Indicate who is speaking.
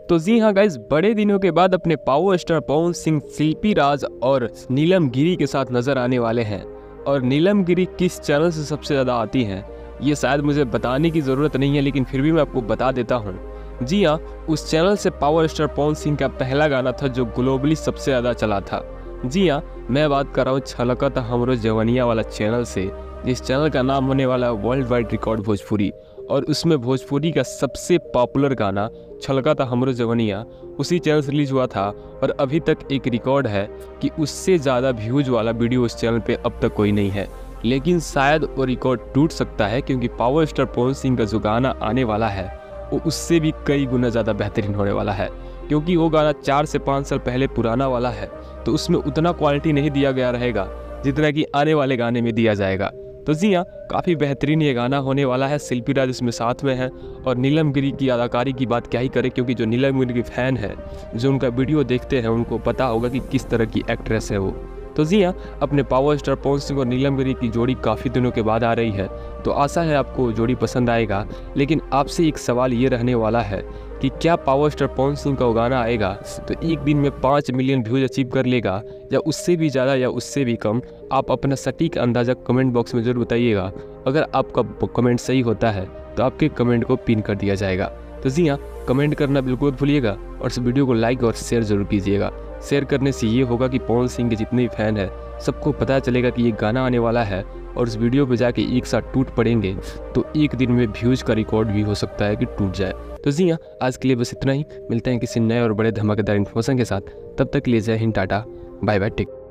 Speaker 1: तो जी हाँ गाइज, बड़े दिनों के बाद अपने पावर स्टार पवन सिंह शिल्पी राज और नीलम गिरी के साथ नजर आने वाले हैं। और नीलम गिरी किस चैनल से सबसे ज़्यादा आती हैं ये शायद मुझे बताने की ज़रूरत नहीं है, लेकिन फिर भी मैं आपको बता देता हूँ। जी हाँ, उस चैनल से पावर स्टार पवन सिंह का पहला गाना था जो ग्लोबली सबसे ज़्यादा चला था। जी हाँ, मैं बात कर रहा हूँ छलकत हमरो जवनिया वाला चैनल से, जिस चैनल का नाम होने वाला है वर्ल्ड वाइड रिकॉर्ड भोजपुरी। और उसमें भोजपुरी का सबसे पॉपुलर गाना छलकत हमरो जवनिया उसी चैनल से रिलीज हुआ था। और अभी तक एक रिकॉर्ड है कि उससे ज़्यादा व्यूज वाला वीडियो उस चैनल पे अब तक कोई नहीं है। लेकिन शायद वो रिकॉर्ड टूट सकता है, क्योंकि पावर स्टार पवन सिंह का जो गाना आने वाला है वो उससे भी कई गुना ज़्यादा बेहतरीन होने वाला है। क्योंकि वो गाना 4 से 5 साल पहले पुराना वाला है, तो उसमें उतना क्वालिटी नहीं दिया गया रहेगा जितना कि आने वाले गाने में दिया जाएगा। तो जी हाँ, काफ़ी बेहतरीन ये गाना होने वाला है। शिल्पी राज इसमें साथ में है और नीलम गिरी की अदाकारी की बात क्या ही करें, क्योंकि जो नीलम गिरी की फ़ैन है, जो उनका वीडियो देखते हैं, उनको पता होगा कि किस तरह की एक्ट्रेस है वो। तो जी हाँ, अपने पावर स्टार पवन सिंह और नीलम गिरी की जोड़ी काफ़ी दिनों के बाद आ रही है, तो आशा है आपको जोड़ी पसंद आएगा। लेकिन आपसे एक सवाल ये रहने वाला है कि क्या पावर स्टार पवन सिंह का वो गाना आएगा तो एक दिन में 5 मिलियन व्यूज अचीव कर लेगा, या उससे भी ज़्यादा या उससे भी कम? आप अपना सटीक अंदाज़ा कमेंट बॉक्स में ज़रूर बताइएगा। अगर आपका कमेंट सही होता है तो आपके कमेंट को पिन कर दिया जाएगा। तो जी हाँ, कमेंट करना बिल्कुल भूलिएगा और इस वीडियो को लाइक और शेयर ज़रूर कीजिएगा। शेयर करने से ये होगा कि पवन सिंह के जितने भी फ़ैन हैं सबको पता चलेगा कि ये गाना आने वाला है, और इस वीडियो पे जाके एक साथ टूट पड़ेंगे तो एक दिन में व्यूज का रिकॉर्ड भी हो सकता है कि टूट जाए। तो जी हाँ, आज के लिए बस इतना ही। मिलते हैं किसी नए और बड़े धमाकेदार इन्फॉर्मेशन के साथ। तब तक के लिए जय Hind, tata, bye bye, take.